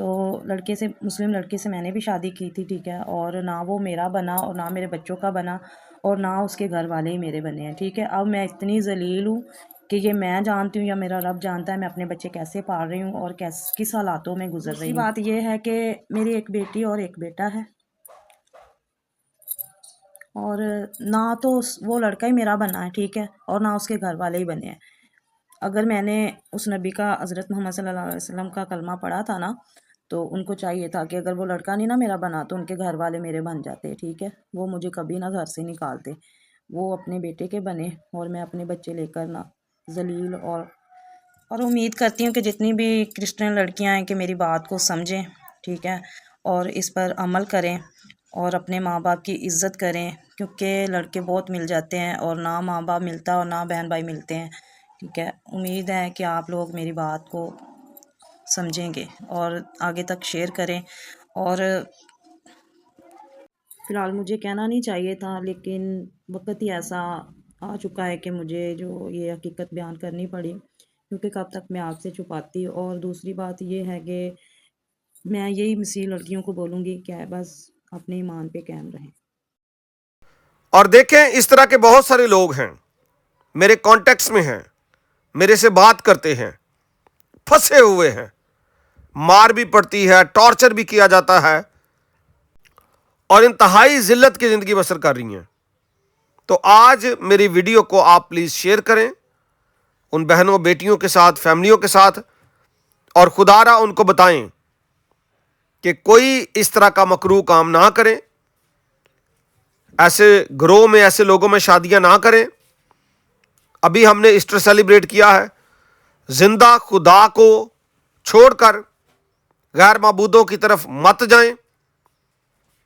تو لڑکے سے مسلم لڑکے سے میں نے بھی شادی کی تھی، ٹھیک ہے، اور نہ وہ میرا بنا اور نہ میرے بچوں کا بنا اور نہ اس کے گھر والے ہی میرے بنے ہیں، ٹھیک ہے۔ اب میں اتنی ذلیل ہوں کہ یہ میں جانتی ہوں یا میرا رب جانتا ہے میں اپنے بچے کیسے پال رہی ہوں اور کس حالاتوں میں گزر رہی ہوں۔ بات یہ ہے کہ میری ایک بیٹی اور ایک بیٹا ہے، اور نہ تو وہ لڑکا ہی میرا بنا ہے، ٹھیک ہے، اور نہ اس کے گھر والے ہی بنے ہیں۔ اگر میں نے اس نبی کا، حضرت محمد صلی اللہ علیہ وسلم کا کلمہ پڑھا تھا نا، تو ان کو چاہیے تھا کہ اگر وہ لڑکا نہیں نا میرا بنا تو ان کے گھر والے میرے بن جاتے، ٹھیک ہے۔ وہ مجھے کبھی نہ گھر سے نکالتے، وہ اپنے بیٹے کے بنے اور میں اپنے بچے لے کر نہ ذلیل۔ اور امید کرتی ہوں کہ جتنی بھی کرسچن لڑکیاں ہیں کہ میری بات کو سمجھیں، ٹھیک ہے، اور اس پر عمل کریں اور اپنے ماں باپ کی عزت کریں، کیونکہ لڑکے بہت مل جاتے ہیں اور نہ ماں باپ ملتا اور نہ بہن بھائی ملتے ہیں، ٹھیک ہے۔ امید ہے کہ آپ لوگ میری بات کو سمجھیں گے اور آگے تک شیئر کریں۔ اور فی الحال مجھے کہنا نہیں چاہیے تھا، لیکن وقت ہی ایسا آ چکا ہے کہ مجھے جو یہ حقیقت بیان کرنی پڑی، کیونکہ کب تک میں آپ سے چھپاتی۔ اور دوسری بات یہ ہے کہ میں یہی مسیح لڑکیوں کو بولوں گی کہ بس اپنے ایمان پہ قائم رہیں۔ اور دیکھیں اس طرح کے بہت سارے لوگ ہیں میرے کانٹیکٹس میں ہیں، میرے سے بات کرتے ہیں، پھنسے ہوئے ہیں، مار بھی پڑتی ہے، ٹارچر بھی کیا جاتا ہے اور انتہائی ذلت کی زندگی بسر کر رہی ہیں۔ تو آج میری ویڈیو کو آپ پلیز شیئر کریں ان بہنوں بیٹیوں کے ساتھ، فیملیوں کے ساتھ، اور خدا را ان کو بتائیں کہ کوئی اس طرح کا مکروہ کام نہ کریں، ایسے گروہ میں، ایسے لوگوں میں شادیاں نہ کریں۔ ابھی ہم نے ایسٹر سیلیبریٹ کیا ہے، زندہ خدا کو چھوڑ کر غیر معبودوں کی طرف مت جائیں،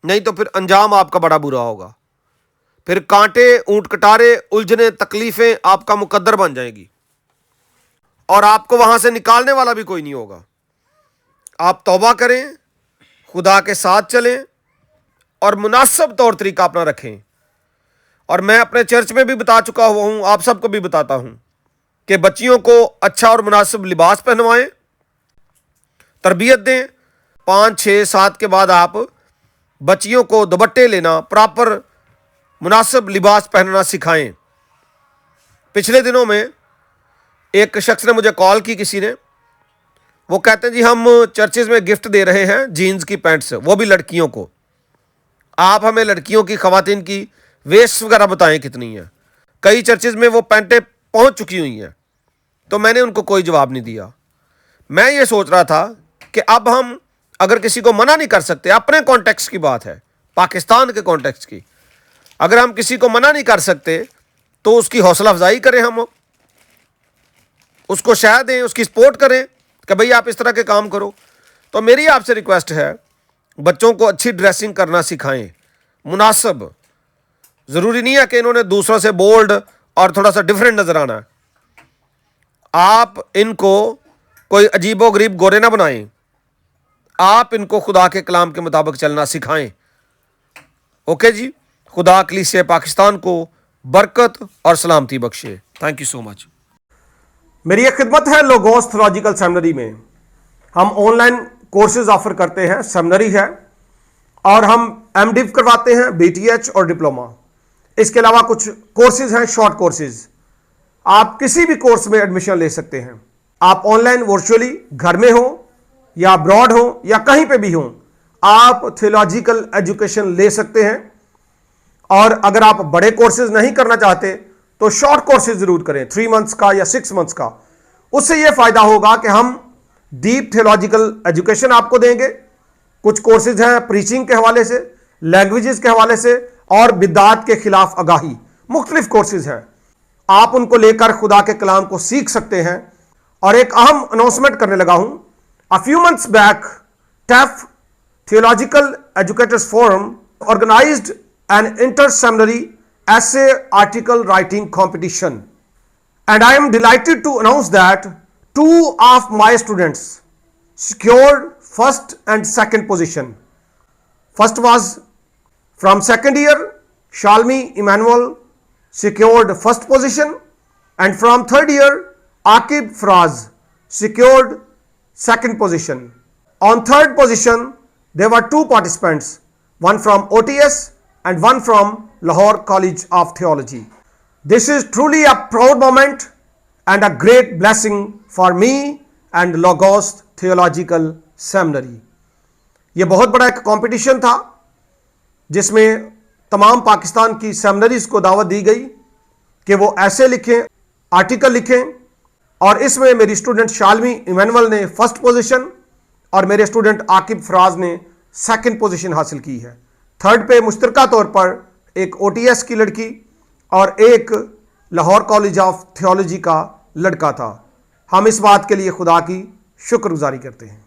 نہیں تو پھر انجام آپ کا بڑا برا ہوگا، پھر کانٹے، اونٹ کٹارے، الجھنیں، تکلیفیں آپ کا مقدر بن جائیں گی اور آپ کو وہاں سے نکالنے والا بھی کوئی نہیں ہوگا۔ آپ توبہ کریں، خدا کے ساتھ چلیں اور مناسب طور طریقہ اپنا رکھیں۔ اور میں اپنے چرچ میں بھی بتا چکا ہوا ہوں، آپ سب کو بھی بتاتا ہوں کہ بچیوں کو اچھا اور مناسب لباس پہنوائیں، تربیت دیں۔ 5، 6، 7 کے بعد آپ بچیوں کو دوپٹے لینا، پراپر مناسب لباس پہننا سکھائیں۔ پچھلے دنوں میں ایک شخص نے مجھے کال کی، کسی نے، وہ کہتے ہیں جی ہم چرچز میں گفٹ دے رہے ہیں جینز کی پینٹس، وہ بھی لڑکیوں کو، آپ ہمیں لڑکیوں کی، خواتین کی ویسٹ وغیرہ بتائیں کتنی ہیں۔ کئی چرچز میں وہ پینٹیں پہنچ چکی ہوئی ہیں، تو میں نے ان کو کوئی جواب نہیں دیا۔ میں یہ سوچ رہا تھا کہ اب ہم اگر کسی کو منع نہیں کر سکتے، اپنے کانٹیکس کی بات ہے، پاکستان کے کانٹیکس کی، اگر ہم کسی کو منع نہیں کر سکتے تو اس کی حوصلہ افزائی کریں، ہم اس کو شہر دیں، اس کی سپورٹ کریں کہ بھئی آپ اس طرح کے کام کرو۔ تو میری آپ سے ریکویسٹ ہے، بچوں کو اچھی ڈریسنگ کرنا سکھائیں، مناسب۔ ضروری نہیں ہے کہ انہوں نے دوسروں سے بولڈ اور تھوڑا سا ڈیفرنٹ نظر آنا ہے۔ آپ ان کو کوئی عجیب و غریب گورے نہ بنائیں، آپ ان کو خدا کے کلام کے مطابق چلنا سکھائیں۔ اوکے جی، خدا کلیسیا پاکستان کو برکت اور سلامتی بخشے۔ تھینک یو سو مچ۔ میری ایک خدمت ہے لوگوس تھیولوجیکل سیمنری میں، ہم آن لائن کورسز آفر کرتے ہیں، سیمنری ہے، اور ہم ایم ڈیو کرواتے ہیں، بی ٹی ایچ اور ڈپلوما۔ اس کے علاوہ کچھ کورسز ہیں، شارٹ کورسز، آپ کسی بھی کورس میں ایڈمیشن لے سکتے ہیں۔ آپ آن لائن ورچولی گھر میں ہوں یا ابراڈ ہوں یا کہیں پہ بھی ہوں، آپ تھیولوجیکل ایجوکیشن لے سکتے ہیں۔ اور اگر آپ بڑے کورسز نہیں کرنا چاہتے تو شارٹ کورسز ضرور کریں، 3 منتھس کا یا 6 منتھس کا۔ اس سے یہ فائدہ ہوگا کہ ہم ڈیپ تھیولوجیکل ایجوکیشن آپ کو دیں گے۔ کچھ کورسز ہیں پریچنگ کے حوالے سے، لینگویجز کے حوالے سے، اور بدعات کے خلاف آگاہی، مختلف کورسز ہیں۔ آپ ان کو لے کر خدا کے کلام کو سیکھ سکتے ہیں۔ اور ایک اہم اناؤنسمنٹ کرنے لگا ہوں، a few months back TEF Theological Educators Forum organized an inter-seminary essay article writing competition, and I am delighted to announce that 2 of my students secured first and second position. First was from second year, Shalmi Emmanuel secured first position, and from third year, Akib Fraz secured second position. On third position, there were two participants, one from OTS and one from Lahore College of Theology. This is truly a proud moment and a great blessing for me and Logos Theological Seminary. یہ بہت بڑا ایک competition تھا جس میں تمام پاکستان کی seminaries کو دعوت دی گئی کہ وہ ایسے لکھیں، آرٹیکل لکھیں، اور اس میں میری اسٹوڈنٹ شالمی ایمینول نے فرسٹ پوزیشن اور میرے اسٹوڈنٹ عاقب فراز نے سیکنڈ پوزیشن حاصل کی ہے. تھرڈ پہ مشترکہ طور پر ایک OTS کی لڑکی اور ایک لاہور کالج آف تھیولوجی کا لڑکا تھا. ہم اس بات کے لیے خدا کی شکر گزاری کرتے ہیں.